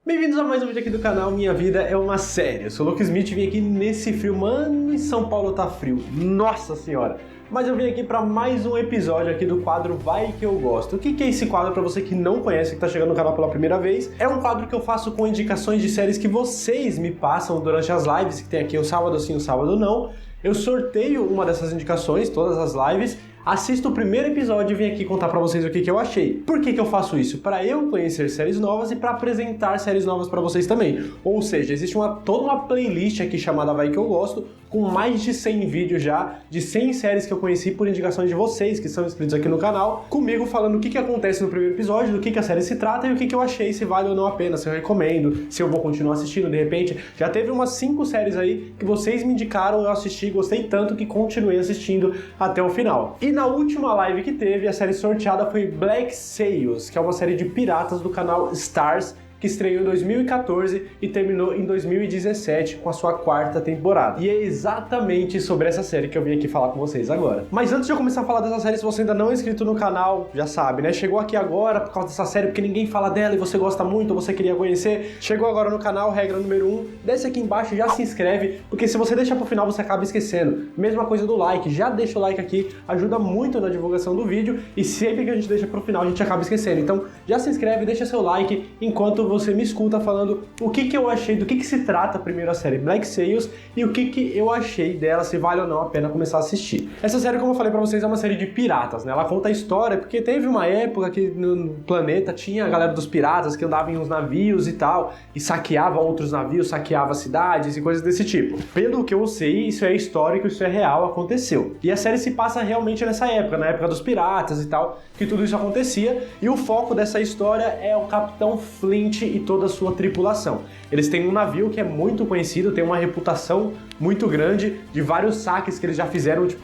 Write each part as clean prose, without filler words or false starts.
Bem-vindos a mais um vídeo aqui do canal Minha Vida é uma Série. Eu sou o Luke Smith e vim aqui nesse frio. Mano, em São Paulo tá frio. Nossa senhora! Mas eu vim aqui para mais um episódio aqui do quadro Vai Que Eu Gosto. O que é esse quadro para você que não conhece, que tá chegando no canal pela primeira vez? É um quadro que eu faço com indicações de séries que vocês me passam durante as lives, que tem aqui o sábado sim, o sábado não. Eu sorteio uma dessas indicações, todas as lives, assisto o primeiro episódio e venho aqui contar pra vocês o que eu achei. Por que eu faço isso? Pra eu conhecer séries novas e pra apresentar séries novas pra vocês também. Ou seja, existe toda uma playlist aqui chamada Vai Que Eu Gosto, com mais de 100 vídeos já, de 100 séries que eu conheci por indicações de vocês que são inscritos aqui no canal, comigo falando o que acontece no primeiro episódio, do que a série se trata e o que eu achei, se vale ou não a pena, se eu recomendo, se eu vou continuar assistindo de repente. Já teve umas 5 séries aí que vocês me indicaram, eu assisti, gostei tanto que continuei assistindo até o final. E na última live que teve, a série sorteada foi Black Sails, que é uma série de piratas do canal Starz, que estreou em 2014 e terminou em 2017 com a sua 4ª temporada. E é exatamente sobre essa série que eu vim aqui falar com vocês agora. Mas antes de eu começar a falar dessa série, se você ainda não é inscrito no canal, já sabe, né? Chegou aqui agora por causa dessa série, porque ninguém fala dela e você gosta muito, ou você queria conhecer, chegou agora no canal, regra número 1, desce aqui embaixo e já se inscreve, porque se você deixar pro final, você acaba esquecendo. Mesma coisa do like, já deixa o like aqui, ajuda muito na divulgação do vídeo, e sempre que a gente deixa pro final, a gente acaba esquecendo. Então, já se inscreve, deixa seu like, enquanto você me escuta falando o que eu achei, do que se trata primeiro a série Black Sails e o que eu achei dela, se vale ou não a pena começar a assistir. Essa série, como eu falei pra vocês, é uma série de piratas, né? Ela conta a história, porque teve uma época que no planeta tinha a galera dos piratas que andavam em uns navios e tal, e saqueava outros navios, saqueava cidades e coisas desse tipo. Pelo que eu sei, isso é histórico, isso é real, aconteceu. E a série se passa realmente nessa época, na época dos piratas e tal, que tudo isso acontecia, e o foco dessa história é o Capitão Flint e toda a sua tripulação. Eles têm um navio que é muito conhecido, tem uma reputação muito grande, de vários saques que eles já fizeram, tipo,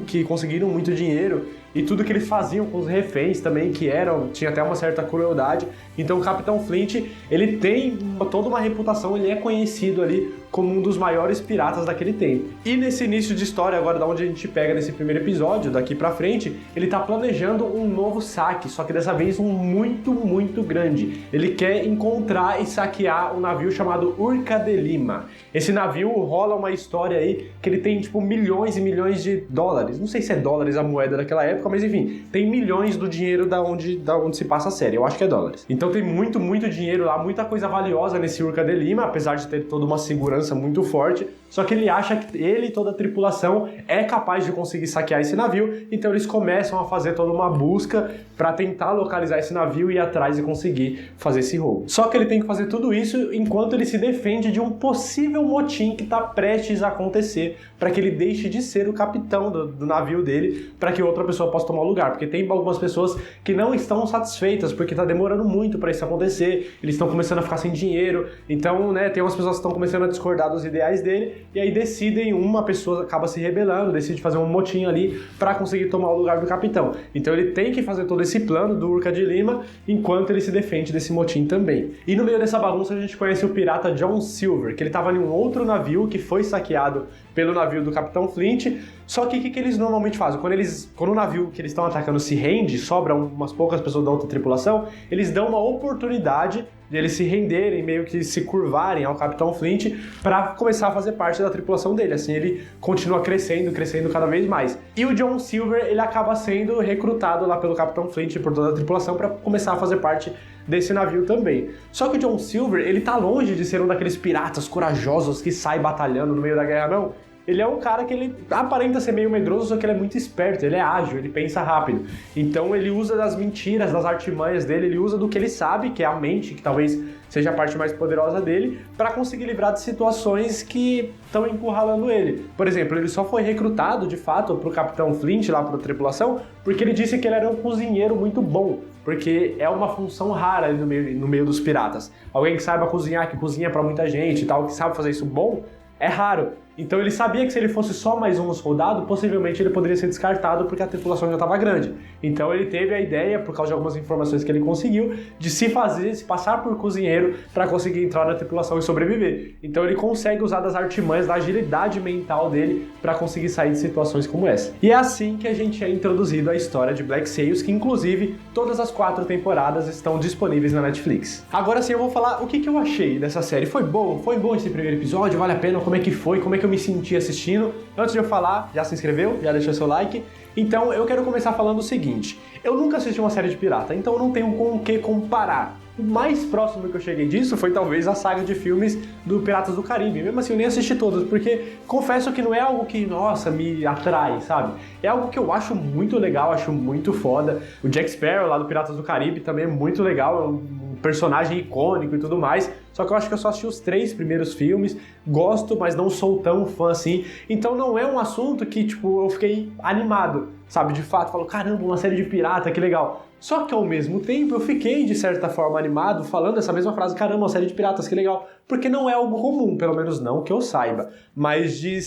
que conseguiram muito dinheiro, e tudo que eles faziam com os reféns também, tinha até uma certa crueldade. Então o Capitão Flint, ele tem toda uma reputação, ele é conhecido ali como um dos maiores piratas daquele tempo. E nesse início de história, agora da onde a gente pega nesse primeiro episódio, daqui pra frente, ele tá planejando um novo saque, só que dessa vez um muito grande. Ele quer encontrar e saquear um navio chamado Urca de Lima. Esse navio rola uma história aí que ele tem tipo milhões e milhões de dólares. Não sei se é dólares a moeda daquela época, mas enfim, tem milhões do dinheiro da onde se passa a série. Eu acho que é dólares. Então tem muito dinheiro lá, muita coisa valiosa nesse Urca de Lima, apesar de ter toda uma segurança muito forte, só que ele acha que ele e toda a tripulação é capaz de conseguir saquear esse navio, então eles começam a fazer toda uma busca para tentar localizar esse navio e ir atrás e conseguir fazer esse roubo. Só que ele tem que fazer tudo isso enquanto ele se defende de um possível motim que está prestes a acontecer, para que ele deixe de ser o capitão do navio dele, para que outra pessoa possa tomar o lugar, porque tem algumas pessoas que não estão satisfeitas, porque está demorando muito para isso acontecer, eles estão começando a ficar sem dinheiro, então, né, tem umas pessoas que estão começando a discordar dos ideais dele, e aí uma pessoa acaba se rebelando, decide fazer um motim ali para conseguir tomar o lugar do capitão. Então ele tem que fazer todo esse plano do Urca de Lima, enquanto ele se defende desse motim também. E no meio dessa bagunça a gente conhece o pirata John Silver, que ele estava em um outro navio que foi saqueado pelo navio do Capitão Flint. Só que o que eles normalmente fazem? Quando o navio que eles estão atacando se rende, sobram umas poucas pessoas da outra tripulação, eles dão uma oportunidade de eles se renderem, meio que se curvarem ao Capitão Flint para começar a fazer parte da tripulação dele. Assim ele continua crescendo cada vez mais. E o John Silver, ele acaba sendo recrutado lá pelo Capitão Flint por toda a tripulação para começar a fazer parte desse navio também. Só que o John Silver, ele tá longe de ser um daqueles piratas corajosos que sai batalhando no meio da guerra, não. Ele é um cara que ele aparenta ser meio medroso, só que ele é muito esperto, ele é ágil, ele pensa rápido. Então ele usa das mentiras, das artimanhas dele, ele usa do que ele sabe, que é a mente, que talvez seja a parte mais poderosa dele, para conseguir livrar de situações que estão encurralando ele. Por exemplo, ele só foi recrutado, de fato, pro Capitão Flint, lá pra tripulação, porque ele disse que ele era um cozinheiro muito bom, porque é uma função rara ali no meio dos piratas. Alguém que saiba cozinhar, que cozinha pra muita gente e tal, que sabe fazer isso bom, é raro. Então ele sabia que se ele fosse só mais um soldado, possivelmente ele poderia ser descartado porque a tripulação já estava grande. Então ele teve a ideia, por causa de algumas informações que ele conseguiu, de se passar por cozinheiro para conseguir entrar na tripulação e sobreviver. Então ele consegue usar das artimanhas, da agilidade mental dele para conseguir sair de situações como essa. E é assim que a gente é introduzido à história de Black Sails, que inclusive todas as 4 temporadas estão disponíveis na Netflix. Agora sim eu vou falar o que eu achei dessa série. Foi bom? Foi bom esse primeiro episódio? Vale a pena? Como é que foi? Como é que eu me senti assistindo? Antes de eu falar, já se inscreveu? Já deixou seu like? Então eu quero começar falando o seguinte: eu nunca assisti uma série de pirata, então eu não tenho com o que comparar. O mais próximo que eu cheguei disso foi talvez a saga de filmes do Piratas do Caribe. Mesmo assim, eu nem assisti todos, porque confesso que não é algo que, nossa, me atrai, sabe? É algo que eu acho muito legal, acho muito foda. O Jack Sparrow lá do Piratas do Caribe também é muito legal, é um personagem icônico e tudo mais. Só que eu acho que eu só assisti os 3 primeiros filmes, gosto, mas não sou tão fã assim. Então não é um assunto que, tipo, eu fiquei animado, sabe? De fato, falo, caramba, uma série de pirata, que legal. Só que ao mesmo tempo eu fiquei, de certa forma, animado falando essa mesma frase, caramba, uma série de piratas, que legal. Porque não é algo comum, pelo menos não que eu saiba. Mas de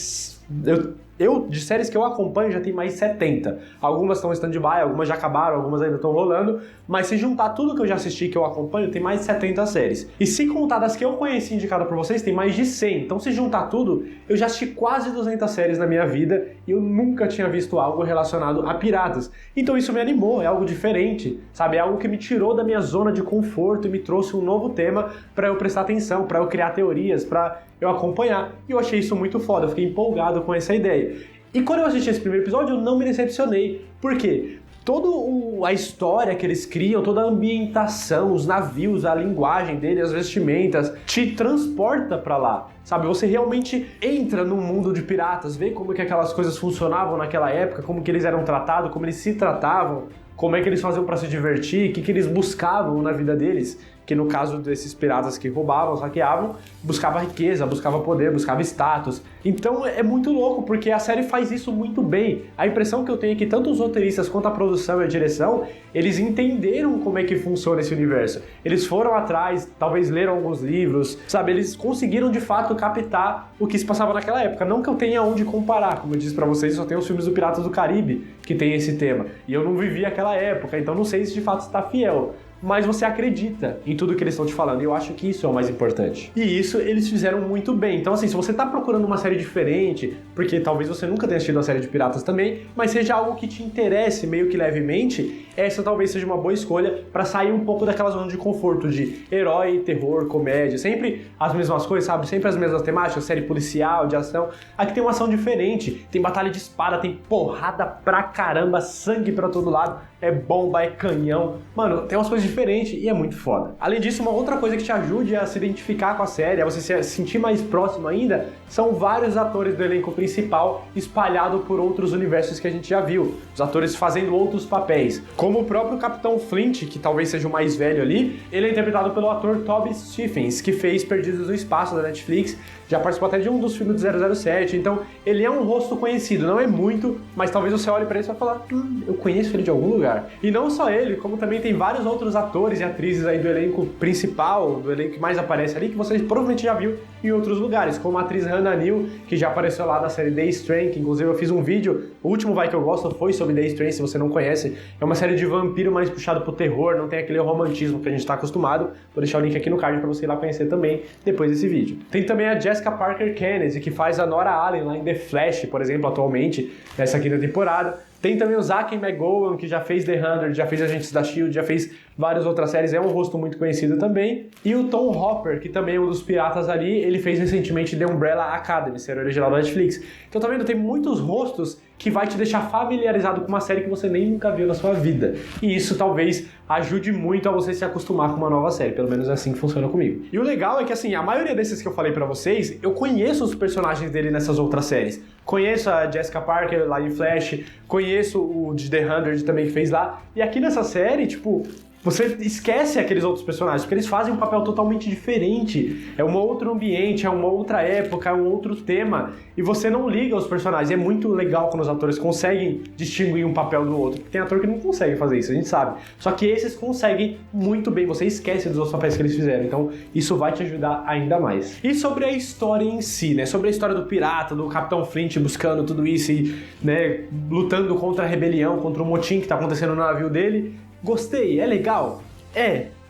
séries que eu acompanho já tem mais 70. Algumas estão em stand-by, algumas já acabaram, algumas ainda estão rolando. Mas se juntar tudo que eu já assisti, que eu acompanho, tem mais de 70 séries. E se contar das que eu conheci indicada por vocês, tem mais de 100. Então se juntar tudo, eu já assisti quase 200 séries na minha vida e eu nunca tinha visto algo relacionado a piratas. Então isso me animou, é algo diferente, sabe? É algo que me tirou da minha zona de conforto e me trouxe um novo tema para eu prestar atenção, para eu criar teorias, para eu acompanhar. E eu achei isso muito foda, eu fiquei empolgado com essa ideia. E quando eu assisti esse primeiro episódio, eu não me decepcionei. Por quê? Toda a história que eles criam, toda a ambientação, os navios, a linguagem deles, as vestimentas, te transporta pra lá, sabe? Você realmente entra no mundo de piratas, vê como que aquelas coisas funcionavam naquela época, como que eles eram tratados, como eles se tratavam, como é que eles faziam pra se divertir, o que eles buscavam na vida deles. Que no caso desses piratas que roubavam, saqueavam, buscava riqueza, buscava poder, buscava status. Então é muito louco, porque a série faz isso muito bem. A impressão que eu tenho é que tanto os roteiristas quanto a produção e a direção, eles entenderam como é que funciona esse universo. Eles foram atrás, talvez leram alguns livros, sabe? Eles conseguiram de fato captar o que se passava naquela época. Não que eu tenha onde comparar, como eu disse pra vocês, só tem os filmes do Piratas do Caribe que tem esse tema. E eu não vivi aquela época, então não sei se de fato está fiel. Mas você acredita em tudo que eles estão te falando, e eu acho que isso é o mais importante. E isso eles fizeram muito bem. Então assim, se você tá procurando uma série diferente, porque talvez você nunca tenha assistido a série de piratas também, mas seja algo que te interesse meio que levemente, essa talvez seja uma boa escolha para sair um pouco daquela zona de conforto de herói, terror, comédia, sempre as mesmas coisas, sabe? Sempre as mesmas temáticas, série policial, de ação. Aqui tem uma ação diferente, tem batalha de espada, tem porrada pra caramba, sangue pra todo lado, é bomba, é canhão. Mano, tem umas coisas diferentes e é muito foda. Além disso, uma outra coisa que te ajude a se identificar com a série, a você se sentir mais próximo ainda, são vários atores do elenco principal espalhados por outros universos que a gente já viu. Os atores fazendo outros papéis. Como o próprio Capitão Flint, que talvez seja o mais velho ali, ele é interpretado pelo ator Toby Stephens, que fez Perdidos no Espaço da Netflix, já participou até de um dos filmes do 007, então ele é um rosto conhecido, não é muito, mas talvez você olhe pra ele e vai falar, eu conheço ele de algum lugar. E não só ele, como também tem vários outros atores e atrizes aí do elenco principal, do elenco que mais aparece ali, que você provavelmente já viu em outros lugares, como a atriz Hannah Neal, que já apareceu lá na série The Strain, que inclusive eu fiz um vídeo, o último Vai Que Eu Gosto foi sobre The Strain, se você não conhece, é uma série de vampiro mais puxado pro terror, não tem aquele romantismo que a gente tá acostumado, vou deixar o link aqui no card pra você ir lá conhecer também, depois desse vídeo. Tem também a Jessica Parker Kennedy, que faz a Nora Allen lá em The Flash, por exemplo, atualmente, nessa quinta temporada. Tem também o Zach McGowan, que já fez The 100, já fez Agentes da S.H.I.E.L.D., já fez várias outras séries, é um rosto muito conhecido também. E o Tom Hopper, que também é um dos piratas ali, ele fez recentemente The Umbrella Academy, série original da Netflix. Então tá vendo, tem muitos rostos que vai te deixar familiarizado com uma série que você nem nunca viu na sua vida. E isso talvez ajude muito a você se acostumar com uma nova série, pelo menos é assim que funciona comigo. E o legal é que assim, a maioria desses que eu falei pra vocês, eu conheço os personagens dele nessas outras séries. Conheço a Jessica Parker lá em Flash, conheço o de The 100 também que fez lá. E aqui nessa série, tipo, você esquece aqueles outros personagens, porque eles fazem um papel totalmente diferente. É um outro ambiente, é uma outra época, é um outro tema, e você não liga aos personagens. E é muito legal quando os atores conseguem distinguir um papel do outro, porque tem ator que não consegue fazer isso, a gente sabe. Só que esses conseguem muito bem, você esquece dos outros papéis que eles fizeram, então isso vai te ajudar ainda mais. E sobre a história em si, né, sobre a história do pirata, do Capitão Flint buscando tudo isso e, né, lutando contra a rebelião, contra o motim que tá acontecendo no navio dele, gostei, é legal?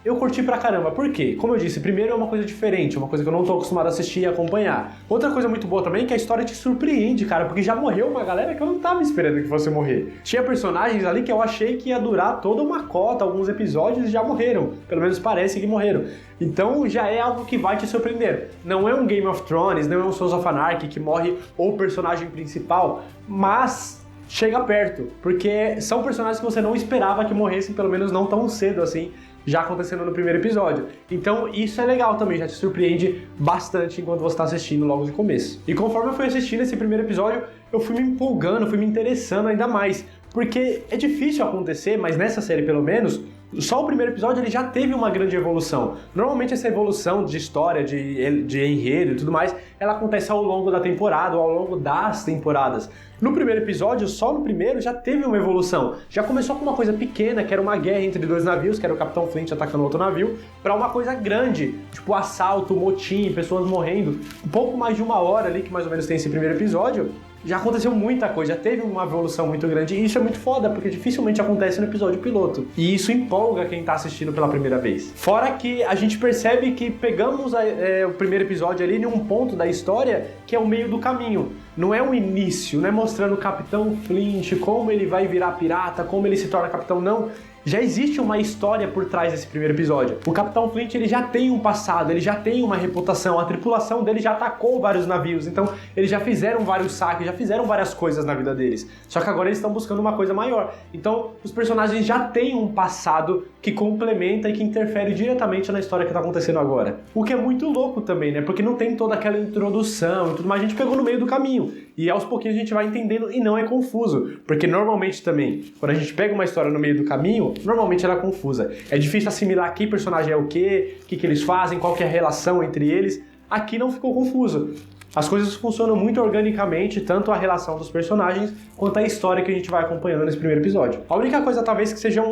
Eu curti pra caramba. Por quê? Como eu disse, primeiro é uma coisa diferente, uma coisa que eu não tô acostumado a assistir e acompanhar. Outra coisa muito boa também é que a história te surpreende, cara, porque já morreu uma galera que eu não tava esperando que fosse morrer. Tinha personagens ali que eu achei que ia durar toda uma cota, alguns episódios, e já morreram. Pelo menos parece que morreram. Então já é algo que vai te surpreender. Não é um Game of Thrones, não é um Sons of Anarchy que morre o personagem principal, mas chega perto, porque são personagens que você não esperava que morressem, pelo menos não tão cedo assim, já acontecendo no primeiro episódio. Então isso é legal também, já te surpreende bastante enquanto você está assistindo logo de começo. E conforme eu fui assistindo esse primeiro episódio, eu fui me empolgando, fui me interessando ainda mais, porque é difícil acontecer, mas nessa série pelo menos, só o primeiro episódio ele já teve uma grande evolução. Normalmente essa evolução de história, de enredo e tudo mais, ela acontece ao longo da temporada ou ao longo das temporadas. No primeiro episódio, só no primeiro, já teve uma evolução. Já começou com uma coisa pequena, que era uma guerra entre dois navios, que era o Capitão Flint atacando outro navio, para uma coisa grande, tipo assalto, motim, pessoas morrendo. Um pouco mais de uma hora ali, que mais ou menos tem esse primeiro episódio, já aconteceu muita coisa, já teve uma evolução muito grande, e isso é muito foda, porque dificilmente acontece no episódio piloto. E isso empolga quem tá assistindo pela primeira vez. Fora que a gente percebe que pegamos o primeiro episódio ali em um ponto da história que é o meio do caminho. Não é o início, não é mostrando o Capitão Flint, como ele vai virar pirata, como ele se torna capitão, não. Já existe uma história por trás desse primeiro episódio. O Capitão Flint ele já tem um passado, ele já tem uma reputação, a tripulação dele já atacou vários navios, então eles já fizeram vários saques, já fizeram várias coisas na vida deles. Só que agora eles estão buscando uma coisa maior. Então os personagens já têm um passado que complementa e que interfere diretamente na história que está acontecendo agora. O que é muito louco também, né? Porque não tem toda aquela introdução e tudo mais, a gente pegou no meio do caminho. E aos pouquinhos a gente vai entendendo e não é confuso. Porque normalmente também, quando a gente pega uma história no meio do caminho, normalmente ela é confusa. É difícil assimilar que personagem é o quê, que eles fazem, qual que é a relação entre eles. Aqui não ficou confuso. As coisas funcionam muito organicamente, tanto a relação dos personagens quanto a história que a gente vai acompanhando nesse primeiro episódio. A única coisa talvez que seja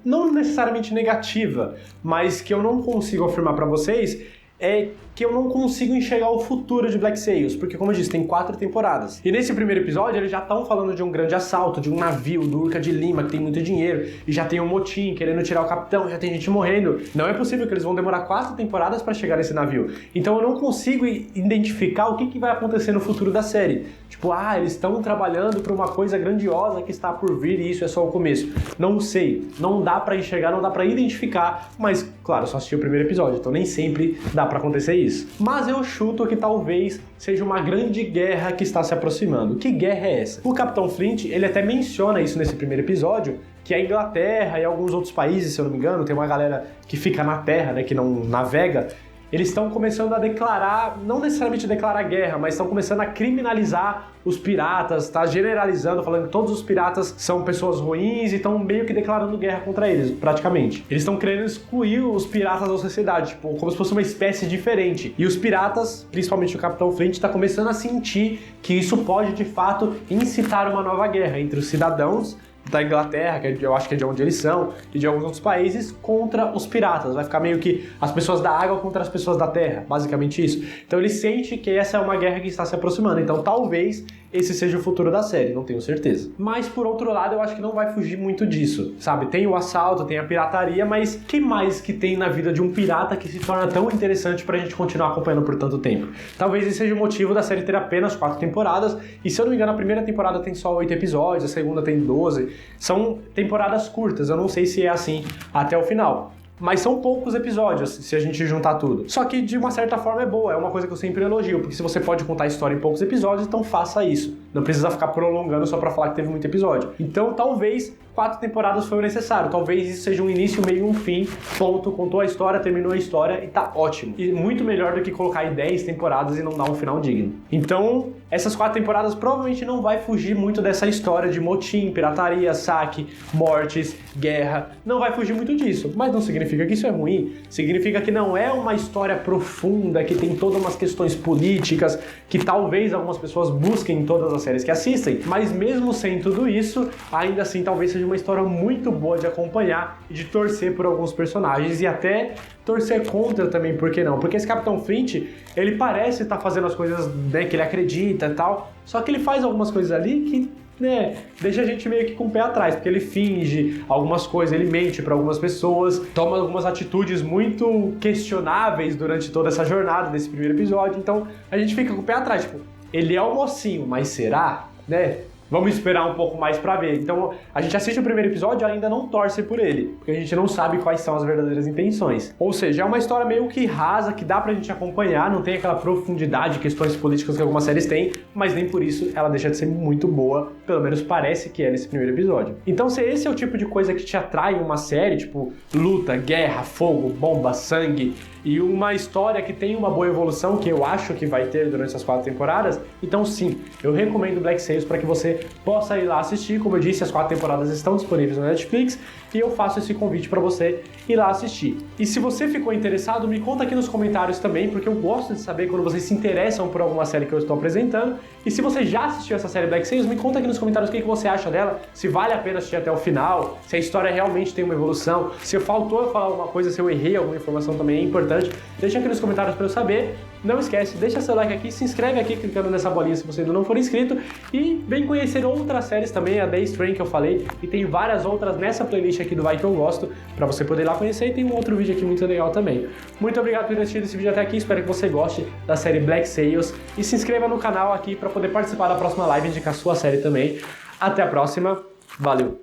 não necessariamente negativa, mas que eu não consigo afirmar pra vocês, é que eu não consigo enxergar o futuro de Black Sails, porque como eu disse, tem 4 temporadas. E nesse primeiro episódio eles já estão falando de um grande assalto, de um navio do Urca de Lima que tem muito dinheiro, e já tem um motim querendo tirar o capitão, já tem gente morrendo. Não é possível que eles vão demorar 4 temporadas para chegar nesse navio. Então eu não consigo identificar o que vai acontecer no futuro da série. Tipo, eles estão trabalhando para uma coisa grandiosa que está por vir e isso é só o começo. Não sei, não dá para enxergar, não dá para identificar, mas claro, só assisti o primeiro episódio, então nem sempre dá para acontecer isso. Mas eu chuto que talvez seja uma grande guerra que está se aproximando. Que guerra é essa? O Capitão Flint, ele até menciona isso nesse primeiro episódio, que a Inglaterra e alguns outros países, se eu não me engano, tem uma galera que fica na terra, né, que não navega, eles estão começando a declarar, não necessariamente declarar guerra, mas estão começando a criminalizar os piratas, tá generalizando, falando que todos os piratas são pessoas ruins e estão meio que declarando guerra contra eles, praticamente. Eles estão querendo excluir os piratas da sociedade, tipo, como se fosse uma espécie diferente. E os piratas, principalmente o Capitão Flint, está começando a sentir que isso pode, de fato, incitar uma nova guerra entre os cidadãos da Inglaterra, que eu acho que é de onde eles são, e de alguns outros países, contra os piratas. Vai ficar meio que as pessoas da água contra as pessoas da terra, basicamente isso. Então ele sente que essa é uma guerra que está se aproximando, então talvez esse seja o futuro da série, não tenho certeza. Mas por outro lado, eu acho que não vai fugir muito disso, sabe? Tem o assalto, tem a pirataria, mas que mais que tem na vida de um pirata que se torna tão interessante pra gente continuar acompanhando por tanto tempo? Talvez esse seja o motivo da série ter apenas 4 temporadas, e se eu não me engano, a primeira temporada tem só 8 episódios, a segunda tem 12, são temporadas curtas, eu não sei se é assim até o final. Mas são poucos episódios, se a gente juntar tudo. Só que, de uma certa forma, é boa. É uma coisa que eu sempre elogio. Porque se você pode contar a história em poucos episódios, então faça isso. Não precisa ficar prolongando só pra falar que teve muito episódio. Então, talvez 4 temporadas foi o necessário. Talvez isso seja um início, meio e um fim. Ponto, contou a história, terminou a história e tá ótimo. E muito melhor do que colocar em 10 temporadas e não dar um final digno. Então, essas 4 temporadas provavelmente não vai fugir muito dessa história de motim, pirataria, saque, mortes, guerra. Não vai fugir muito disso. Mas não significa que isso é ruim. Significa que não é uma história profunda, que tem todas umas questões políticas, que talvez algumas pessoas busquem em todas as séries que assistem. Mas mesmo sem tudo isso, ainda assim talvez seja uma história muito boa de acompanhar e de torcer por alguns personagens e até torcer contra também, por que não? Porque esse Capitão Flint, ele parece estar fazendo as coisas, né, que ele acredita e tal, só que ele faz algumas coisas ali que, né, deixa a gente meio que com o pé atrás, porque ele finge algumas coisas, ele mente para algumas pessoas, toma algumas atitudes muito questionáveis durante toda essa jornada desse primeiro episódio, então a gente fica com o pé atrás, tipo, ele é o mocinho, mas será? Né? Vamos esperar um pouco mais pra ver. Então, a gente assiste o primeiro episódio e ainda não torce por ele, porque a gente não sabe quais são as verdadeiras intenções. Ou seja, é uma história meio que rasa, que dá pra gente acompanhar, não tem aquela profundidade, questões políticas que algumas séries têm, mas nem por isso ela deixa de ser muito boa, pelo menos parece que é nesse primeiro episódio. Então, se esse é o tipo de coisa que te atrai em uma série, tipo luta, guerra, fogo, bomba, sangue, e uma história que tem uma boa evolução, que eu acho que vai ter durante essas 4 temporadas, então sim, eu recomendo Black Sails para que você possa ir lá assistir. Como eu disse, as 4 temporadas estão disponíveis no Netflix e eu faço esse convite para você ir lá assistir. E se você ficou interessado, me conta aqui nos comentários também, porque eu gosto de saber quando vocês se interessam por alguma série que eu estou apresentando. E se você já assistiu essa série Black Sails, me conta aqui nos comentários o que você acha dela, se vale a pena assistir até o final, se a história realmente tem uma evolução, se faltou eu falar alguma coisa, se eu errei alguma informação também é importante. Deixa aqui nos comentários para eu saber. Não esquece, deixa seu like aqui, se inscreve aqui clicando nessa bolinha se você ainda não for inscrito e vem conhecer outras séries também, a Day Strain que eu falei, e tem várias outras nessa playlist aqui do Vai Que Eu Gosto, para você poder ir lá conhecer, e tem um outro vídeo aqui muito legal também. Muito obrigado por ter assistido esse vídeo até aqui, espero que você goste da série Black Sails e se inscreva no canal aqui para poder participar da próxima live e indicar sua série também. Até a próxima, valeu!